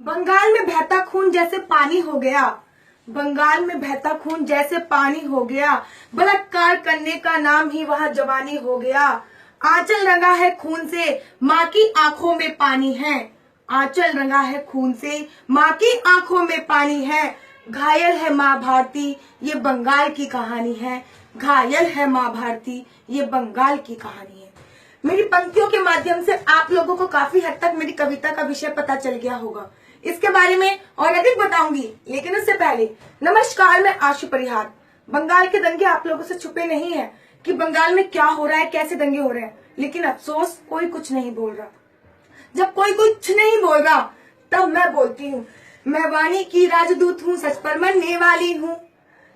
बंगाल में बहता खून जैसे पानी हो गया। बंगाल में बहता खून जैसे पानी हो गया। बलात्कार करने का नाम ही वहाँ जवानी हो गया। आंचल रंगा है खून से, माँ की आंखों में पानी है। आंचल रंगा है खून से, माँ की आंखों में पानी है। घायल है माँ भारती, ये बंगाल की कहानी है। घायल है माँ भारती, ये बंगाल की कहानी है। मेरी पंक्तियों के माध्यम से आप लोगों को काफी हद तक मेरी कविता का विषय पता चल गया होगा। इसके बारे में और अधिक बताऊंगी, लेकिन उससे पहले नमस्कार, मैं आशु परिहार। बंगाल के दंगे आप लोगों से छुपे नहीं है कि बंगाल में क्या हो रहा है, कैसे दंगे हो रहे हैं, लेकिन अफसोस कोई कुछ नहीं बोल रहा। जब कोई कुछ नहीं बोल रहा तब मैं बोलती हूँ। मैं वाणी की राजदूत हूँ, सच पर मरने वाली हूँ।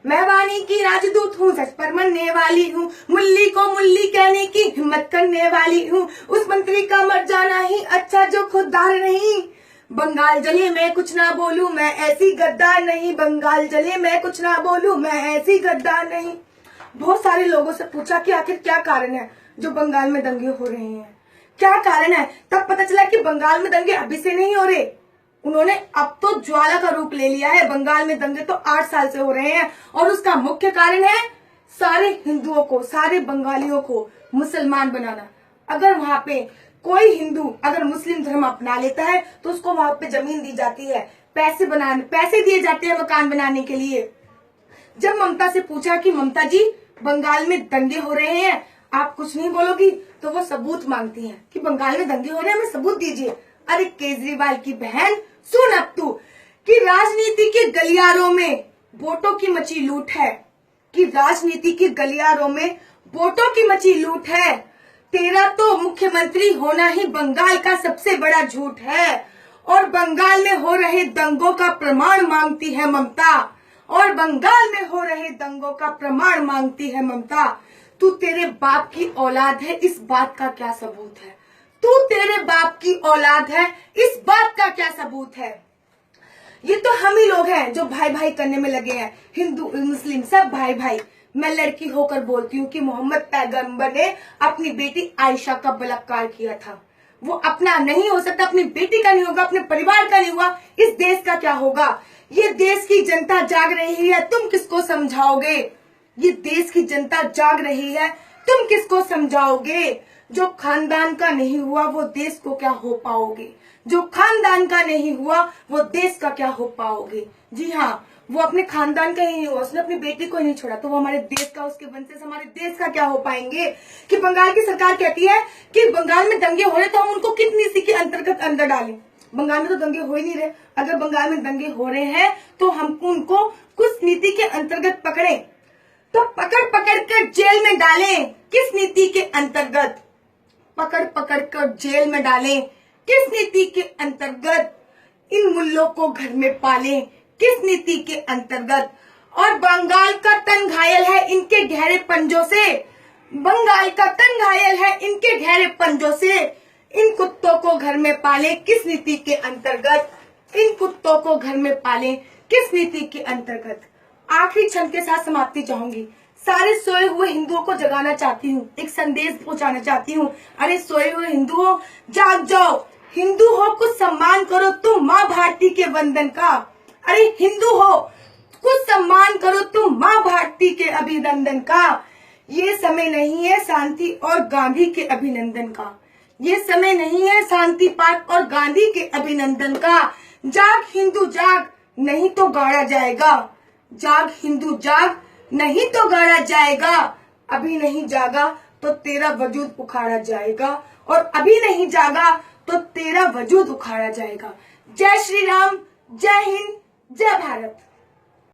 मैं वाणी की राजदूत हूँ, सच पर मरने वाली हूँ। मुल्ली को मुल्ली कहने की हिम्मत करने वाली हूँ। उस मंत्री का मर जाना ही अच्छा जो खुददार नहीं। बंगाल जले मैं कुछ ना बोलूं, मैं ऐसी गद्दार नहीं। बंगाल जले मैं कुछ ना बोलूं, मैं ऐसी गद्दार नहीं। बहुत सारे लोगों से पूछा कि आखिर क्या कारण है जो बंगाल में दंगे हो रहे हैं, क्या कारण है। तब पता चला कि बंगाल में दंगे अभी से नहीं हो रहे, उन्होंने अब तो ज्वाला का रूप ले लिया है। बंगाल में दंगे तो 8 साल से हो रहे हैं और उसका मुख्य कारण है सारे हिंदुओं को, सारे बंगालियों को मुसलमान बनाना। अगर वहां पे कोई हिंदू अगर मुस्लिम धर्म अपना लेता है तो उसको वहां पे जमीन दी जाती है, पैसे दिए जाते हैं मकान बनाने के लिए। जब ममता से पूछा कि ममता जी बंगाल में दंगे हो रहे हैं, आप कुछ नहीं बोलोगी, तो वो सबूत मांगती हैं कि बंगाल में दंगे हो रहे हैं, हमें सबूत दीजिए। अरे केजरीवाल की बहन, सुन अब तू कि राजनीति के गलियारों में वोटों की मची लूट है, कि राजनीति के गलियारों में वोटों की मची लूट है। तेरा तो मुख्यमंत्री होना ही बंगाल का सबसे बड़ा झूठ है। और बंगाल में हो रहे दंगों का प्रमाण मांगती है ममता। और बंगाल में हो रहे दंगों का प्रमाण मांगती है ममता। तू तेरे बाप की औलाद है, इस बात का क्या सबूत है। तू तेरे बाप की औलाद है, इस बात का क्या सबूत है। ये तो हम ही लोग हैं जो भाई भाई करने में लगे हैं, हिंदू मुस्लिम सब भाई भाई। मैं लड़की होकर बोलती हूँ कि मोहम्मद पैगंबर ने अपनी बेटी आयशा का बलात्कार किया था। वो अपना नहीं हो सकता, अपनी बेटी का नहीं होगा, अपने परिवार का नहीं हुआ, इस देश का क्या होगा। ये देश की जनता जाग रही है, तुम किसको समझाओगे। ये देश की जनता जाग रही है, तुम किसको समझाओगे। जो खानदान का नहीं हुआ वो देश को क्या हो पाओगे। जो खानदान का नहीं हुआ वो देश का क्या हो पाओगे। जी हाँ, वो अपने खानदान का ही नहीं हुआ, उसने अपनी बेटी को ही नहीं छोड़ा, तो वो हमारे देश का, उसके वंशज हमारे देश का क्या हो पाएंगे। कि बंगाल की सरकार कहती है कि बंगाल में दंगे हो रहे तो हम उनको किस नीति के अंतर्गत अंदर डालें। बंगाल में तो दंगे हो ही नहीं रहे। अगर बंगाल में दंगे हो रहे हैं तो हम उनको कुछ नीति के अंतर्गत पकड़े, तो पकड़ पकड़ कर जेल में डालें। किस नीति के अंतर्गत पकड़ पकड़ कर जेल में डालें, किस नीति के अंतर्गत। इन मुल्लों को घर में पालें, किस नीति के अंतर्गत। और बंगाल का तन घायल है इनके गहरे पंजों से। बंगाल का तन घायल है इनके गहरे पंजों से। इन कुत्तों को घर में पालें, किस नीति के अंतर्गत। इन कुत्तों को घर में पालें, किस नीति के अंतर्गत। आखिरी क्षण के साथ समाप्ति चाहूंगी। सारे सोए हुए हिंदुओं को जगाना चाहती हूँ, एक संदेश पहुंचाना चाहती हूँ। अरे सोए हुए हिंदुओं, जाग जाओ। हिंदू हो कुछ सम्मान करो तुम माँ भारती के वंदन का। अरे हिंदू हो कुछ सम्मान करो तुम माँ भारती के अभिनंदन का। ये समय नहीं है शांति और गांधी के अभिनंदन का। ये समय नहीं है शांति पार्क और गांधी के अभिनंदन का। जाग हिंदू जाग, नहीं तो गाड़ा जाएगा। जाग हिंदू जाग, नहीं तो गाड़ा जाएगा। अभी नहीं जागा तो तेरा वजूद उखाड़ा जाएगा। और अभी नहीं जागा तो तेरा वजूद उखाड़ा जाएगा। जय श्री राम, जय हिंद, जय भारत।